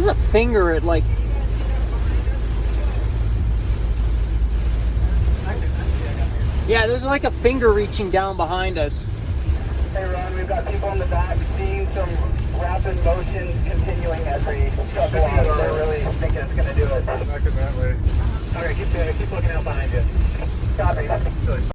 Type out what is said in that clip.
a finger at like. Yeah, there's like a finger reaching down behind us. Hey Ron, we've got people in the back seeing some rapid motion continuing every couple hours. They're really thinking it's going to do it. Back in that way. Alright, keep looking out behind you. Copy.